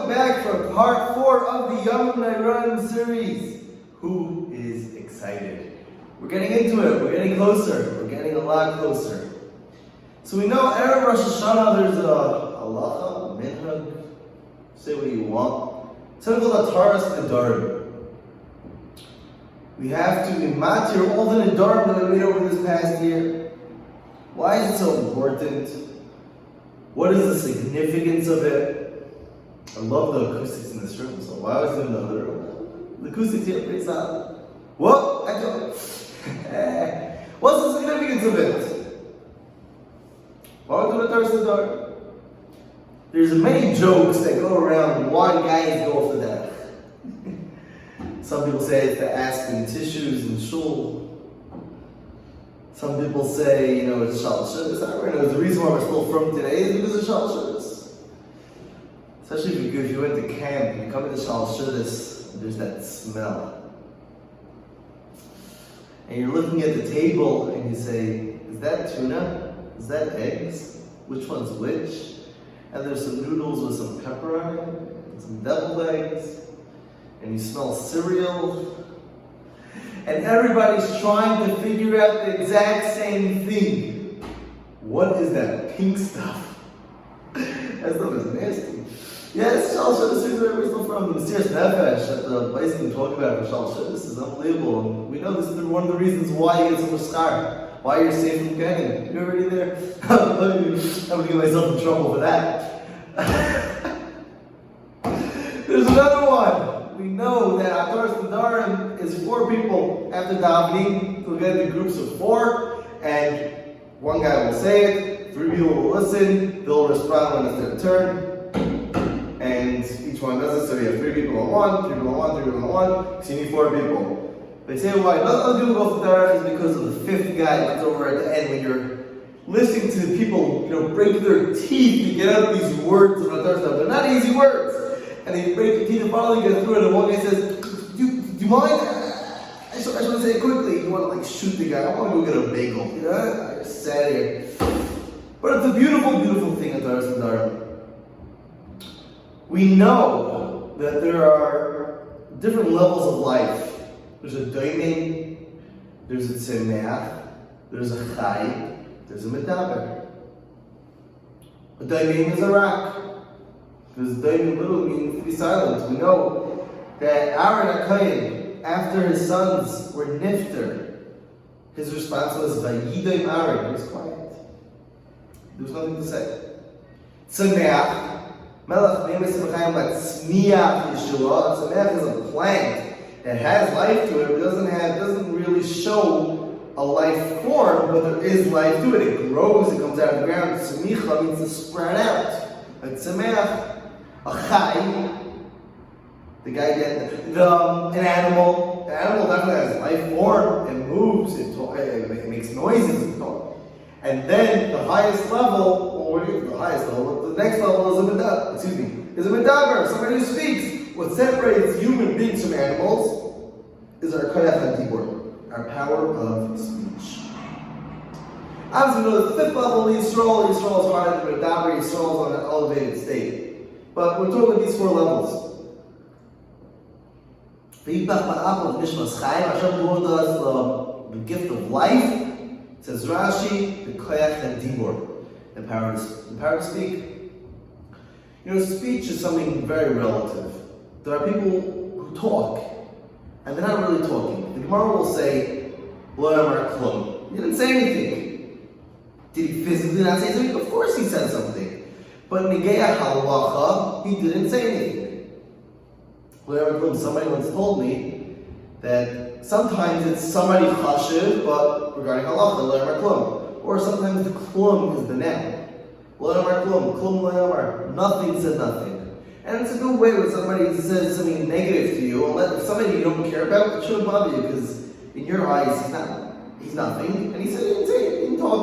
welcome back for part 4 of the Noraim series. Who is excited? We're getting into it, we're getting closer, we're getting a lot closer. So we know Erev Rosh Hashanah, there's a halacha, minhag, say what you want. Something called a Taras Nedarim. We have to matir all the Nedarim that we made over this past year. Why is it so important? What is the significance of it? I love the acoustics in this room, so why was it in the other room? The acoustics here are pretty solid. What? I don't. What's the significance of it? Why would we do a Taras Nedarim? There's many jokes that go around why guys go off the deck. Some people say it's the aspirin tissues in shul. Some people say, it's Shal Shabbos. The reason why we're still from today is because of Shal Shabbos. Especially if you went to camp and you come into Shal Shabbos, there's that smell. And you're looking at the table and you say, is that tuna? Is that eggs? Which one's which? And there's some noodles with some pepper on it, and some deviled eggs, and you smell cereal. And everybody's trying to figure out the exact same thing. What is that pink stuff? That stuff is nasty. Yes, Shal Shabbos is where we're still from. The Mesiras Nefesh that the place we talk about for Shal Shabbos is unbelievable. And we know this is one of the reasons why you get so much schar, why you're safe from Gehenna. You're already there. I'm going to get myself in trouble for that. There's another one. We know that Taras Nedarim is 4 people after davening. We'll get into groups of 4, and one guy will say it, 3 people will listen, they'll respond when it's their turn, and each one does it. So you have 3 people on one, 3 people on one, 3 people on one, so you need 4 people. They say why not other people go for Tarach is because of the 5th guy that's over at the end when you're listening to people, break their teeth to get out these words of Taras Nedarim. They're not easy words. And they break their teeth and finally get through it, and one guy says, do you mind? I just want to say it quickly. You want to shoot the guy. I want to go get a bagel. I just sat here. But it's a beautiful, beautiful thing at Taras Nedarim. We know that there are different levels of life. There's a Yomim, there's a Tzemeach, there's a Chai, there's a Medaber. A Yomim is a rock. Because Yomim literally means to be silent. We know that Aaron HaKohen, after his sons were nifter, his response was Vayidom Aaron. He was quiet. There was nothing to say. Tzemeach, Melech Memes Mechayim like Tzmiach Yeshua. Tzemeach is a plant that has life to it, but doesn't really show a life form, but there is life to it. It grows, it comes out of the ground. Tzmicha means to spread out. Like Tzemeach. A chai, the guy an animal. The animal definitely has life form and moves, it makes noises. And then the highest level, the next level is a medaber, somebody who speaks. What separates human beings from animals is our koyach hadibur, our power of speech. Obviously, we know the 5th level, Yisrael is higher than medaber, Yisrael is on an elevated state. But we're talking these 4 levels. Hashem gave us the gift of life. Says Rashi, the koyach hadibur, the power to speak. Speech is something very relative. There are people who talk, and they're not really talking. The Gemara will say, "Lo amar klum." He didn't say anything. Did he physically not say something? Of course he said something. But Negea Halacha, he didn't say anything. Somebody once told me that sometimes it's somebody chashiv, but regarding halacha, lo yamar klum. Or sometimes the klum is the noun. Lo yamar klum lo yamar. Nothing said nothing. And it's a good way when somebody says something negative to you, and if somebody you don't care about, it shouldn't bother you, because in your eyes, he's nothing. And he said, he didn't say it, he didn't talk,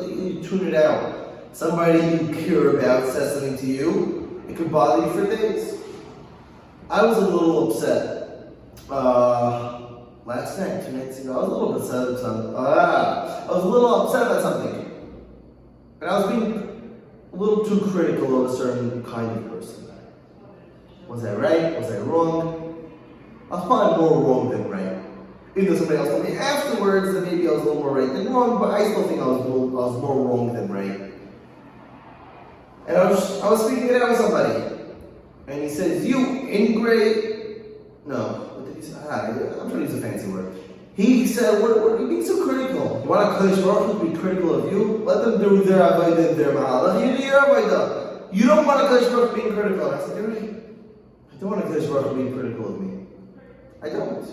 you tune it out. Somebody you care about says something to you, it could bother you for days. I was a little upset last night, 2 nights ago. I was a little upset about something. I was a little upset about something. And I was being a little too critical of a certain kind of person. Was I right? Was I wrong? I was probably more wrong than right. Even though somebody else told me afterwards that maybe I was a little more right than wrong, but I still think I was more wrong than right. And I was speaking it out with somebody, and he says, "You ingrate." No, what did he say? I'm trying to use a fancy word. He said, "What are you being so critical? You want a Kodesh Baruch Hu to be critical of you? Let them do their avodah and their mahalach. You do your avodah. You don't want a Kodesh Baruch Hu being critical." I said, "You're right. I don't want a Kodesh Baruch Hu being critical of me. I don't.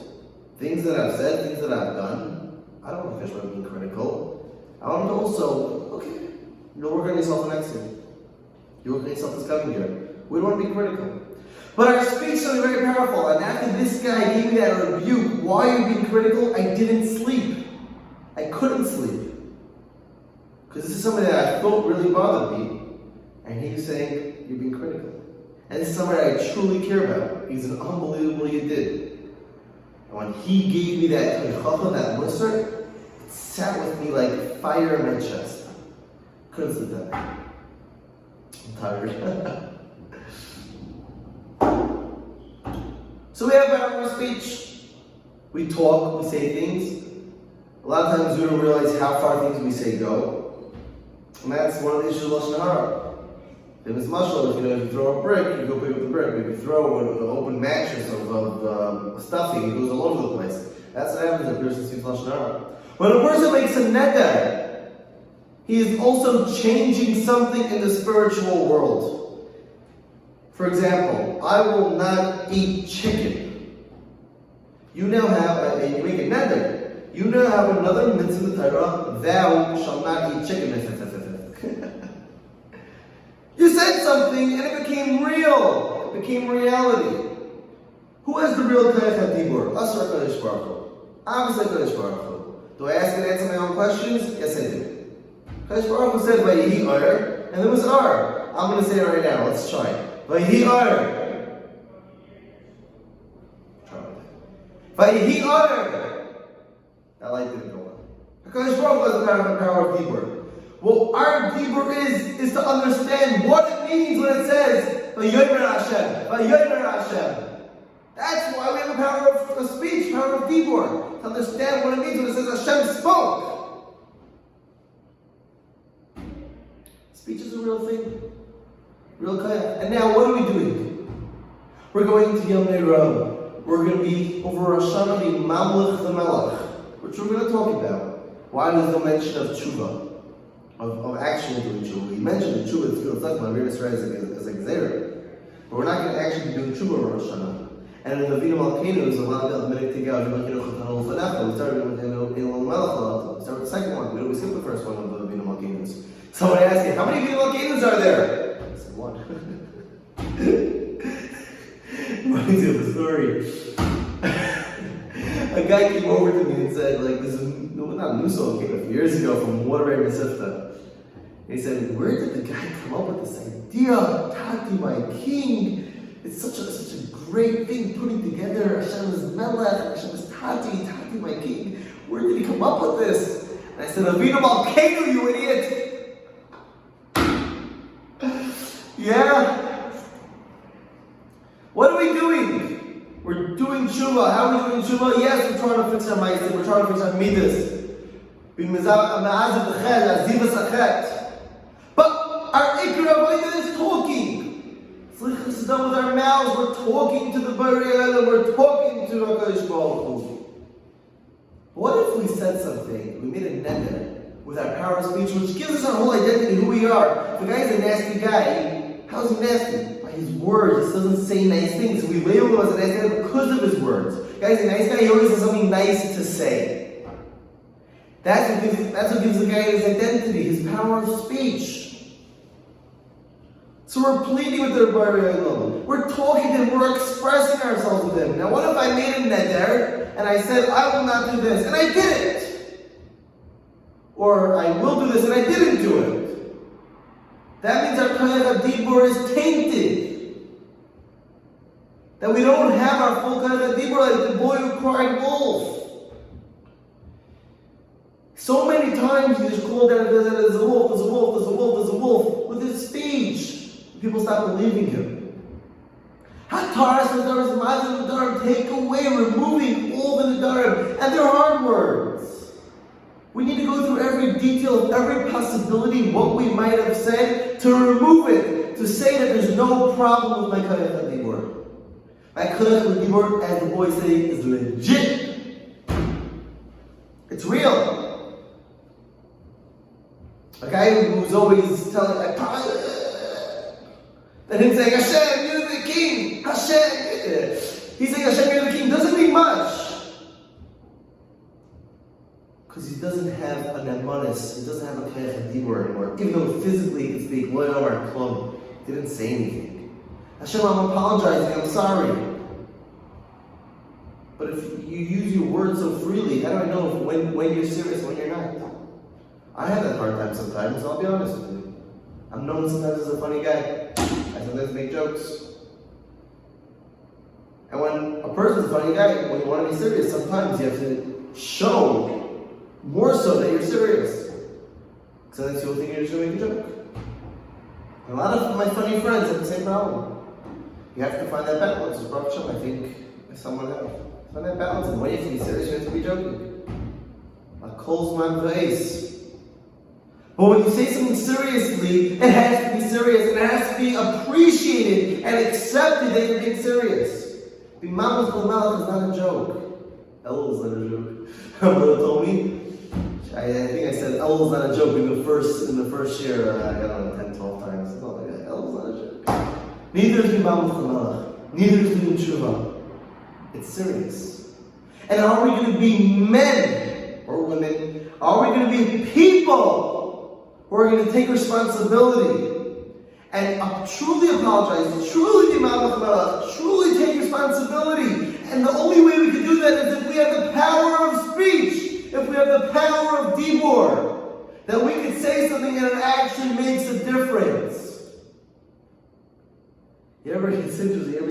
Things that I've said, things that I've done, I don't want a Kodesh Baruch Hu being critical. I want to also, okay, you'll work on yourself next year. You work on yourself this coming year. We don't want to be critical." But our speech is something very powerful. And after this guy gave me that rebuke, "Why are you being critical?" I didn't sleep. I couldn't sleep. Because this is something that I felt really bothered me. And he was saying, "You're being critical." And this is something I truly care about. He's an unbelievable Yidid. And when he gave me that Chacham, that Musar, it sat with me like fire in my chest. Couldn't sleep that night. I'm tired. So we have our speech. We talk, we say things. A lot of times we don't realize how far things we say go. And that's one of the issues of Lashon Hara. Famous mashal, if you throw a brick, you go pick up the brick. If you throw an open mattress of stuffing, it goes all over the place. That's what happens if a person speaks Lashon Hara. When a person makes a neder, he is also changing something in the spiritual world. For example, I will not eat chicken. You now have, and you make a neder, you now have another mitzvah in the Torah, thou shalt not eat chicken. You said something and it became real. It became reality. Who has the real Kodesh HaDibur? Us or Kodesh Baruch Hu? Obviously Kodesh Baruch Hu. Do I ask and answer my own questions? Yes, I do. Kodesh Baruch Hu said, "Vayihi Or," and there was Ar. I'm going to say it right now. Let's try it. Vayihi Or. Vayihi Or. That light didn't go on. HaKadosh Baruch Hu has the power of Dibur. What our Dibur is to understand what it means when it says Vayomer Hashem. Vayomer Hashem. That's why we have the power of speech, power of Dibur. To understand what it means when it says Hashem spoke. Speech is a real thing. Real kaya. And now what are we doing? We're going to Yom Noraim. We're going to be over Rosh Hashanah, the Mamlech the Melech, which we're going to talk about. Why there's no mention of tshuva, of actually doing tshuva. We mentioned the tshuva, it's good stuff, my Rebbe said as a gzeira. But we're not going to actually be doing tshuva on Rosh Hashanah. And in the Vina Malkeinu, is a lot of minute to go. We started with the second one. We skipped the first one of the Vina Malkeinus. Somebody asked me, how many Vina Malkeinus are there? I said, one. Reminds me of the story. A guy came over to me and said, like, this is not a new song, came a few years ago from Noraim and Sifta. He said, where did the guy come up with this idea? Tati, my king. It's such a great thing putting together Hashem is Melech, Hashem is Tati, my king. Where did he come up with this? And I said, Avinu Malkeinu, you idiot. Yeah. What are we doing? We're doing tshuva. How are we doing tshuva? Yes, we're trying to fix our ma'asim. We're trying to fix our midas. But our ikra avodah is talking. Slichus is done with our mouths. We're talking to the Bariel. We're talking to HaKadosh Baruch Hu. What if we said something? We made a neder with our power of speech, which gives us our whole identity, who we are. If a guy's a nasty guy, how's he nasty? By his words. He doesn't say nice things. We label him as a nice guy because of his words. The guy's a nice guy. He always has something nice to say. That's what gives the guy his identity, his power of speech. So we're pleading with the Bari. We're talking to him, we're expressing ourselves with him. Now what if I made a neder and I said, I will not do this, and I did it? Or I will do this and I didn't do it. That means our Kodesh HaDibur is tainted. That we don't have our full Kodesh HaDibur like the boy who cried wolf. So many times he just called out, there's a wolf, there's a wolf, there's a wolf, there's a wolf, with his speech. People stop believing him. How Taras Nadarim, Mazal Nadarim, take away, removing all the Nadarim, and they're hard words. We need to go through every detail of every possibility, what we might have said, to remove it, to say that there's no problem with my Koyach HaDibur. My Koyach HaDibur, as the boys say, is legit. It's real. A guy who's always telling, like, and him saying, Hashem, you're the king! Hashem! He's saying, Hashem, you're the king, doesn't mean much. Because he doesn't have an amanis, he doesn't have a koyach hadibur anymore. Even though physically he can speak, lo yomar klum, he didn't say anything. Hashem, I'm apologizing, I'm sorry. But if you use your words so freely, how do I know when you're serious, when you're not? I have that hard time sometimes, I'll be honest with you. I'm known sometimes as a funny guy. I sometimes make jokes. And when a person's a funny guy, when you want to be serious, sometimes you have to show more so that you're serious. So then people think you're just doing a joke. And a lot of my funny friends have the same problem. You have to find that balance. I think someone else. Find that balance. And when you have to be serious, you have to be joking. A cold man face. But when you say something seriously, it has to be serious, and it has to be appreciated and accepted that you're being serious. The Mama's Malach is not a joke. Elul is not a joke. My brother told me, I think I said Elul is not a joke in the first year. I got on 10, 12 times. It's not like that. Elul is not a joke. Neither is the Mama's Malach. Neither is the Tshuva. It's serious. And are we going to be men or women? Are we going to be people? We're going to take responsibility and truly apologize, truly be ma'alach, truly take responsibility. And the only way we can do that is if we have the power of speech, if we have the power of dibur, that we can say something and it actually makes a difference. You ever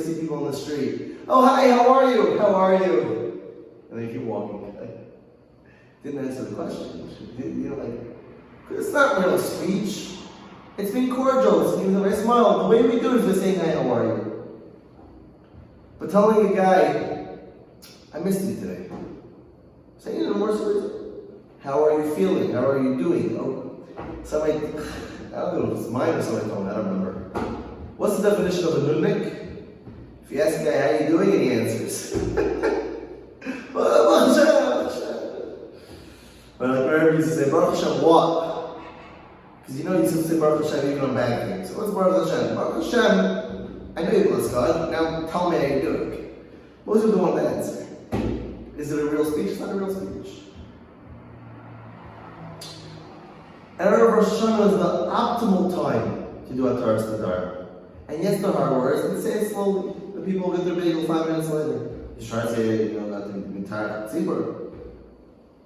see people on the street? Oh, hi, how are you? How are you? And they keep walking. Didn't answer the question. It's not real speech. It's being cordial. It's being a nice smile. The way we do it is by saying, hi, how are you? But telling a guy, I missed you today. Saying it in a more serious. How are you feeling? How are you doing? Oh, somebody, I don't know if it's mine or somebody told me, I don't remember. What's the definition of a nudnik? If you ask a guy, how you doing? And he answers. But like Noraim used to say, Baruch Hashem, what? Because you used to say Baruch Hashem even on bad things. So what's Baruch Hashem? Baruch Hashem, I know you bless God, now tell me how you're doing. Most people don't want that answer. Is it a real speech? It's not a real speech. And Rosh Hashanah is the optimal time to do Ataras Nadarim. And yes, the hard words, and say it slowly. The people will get their bagel 5 minutes later. Just try to say, not to be tired, tzibur.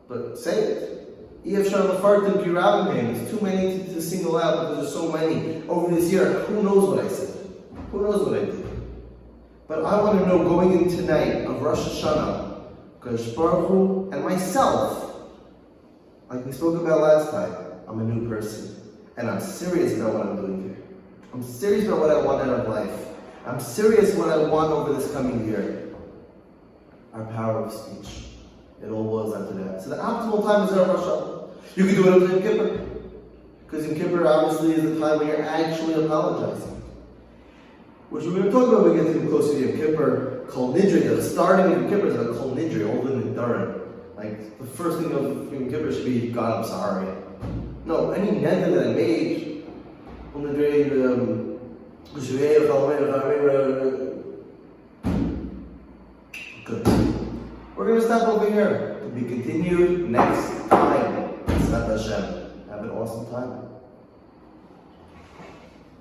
But say it. It's too many to single out because there's so many. Over this year, who knows what I said? Who knows what I did? But I want to know going in tonight of Rosh Hashanah, Kadosh Baruch Hu and myself, like we spoke about last time, I'm a new person. And I'm serious about what I'm doing here. I'm serious about what I want out of life. I'm serious what I want over this coming year. Our power of speech. It all boils down to that. So the optimal time is Rosh Hashanah. You can do it in Kippur. Because in Kippur obviously is the time when you're actually apologizing. Which we're going to talk about when we get to closer to Yom Kippur. Kol Nidre, the starting of Yom Kippur is like Kol Nidre, all in the Dharam. Like the first thing of Yom Kippur should be, God, I'm sorry. No, any neder that I made, Kol Nidre, good. We're going to stop over here. To be continued next time. Have an awesome time.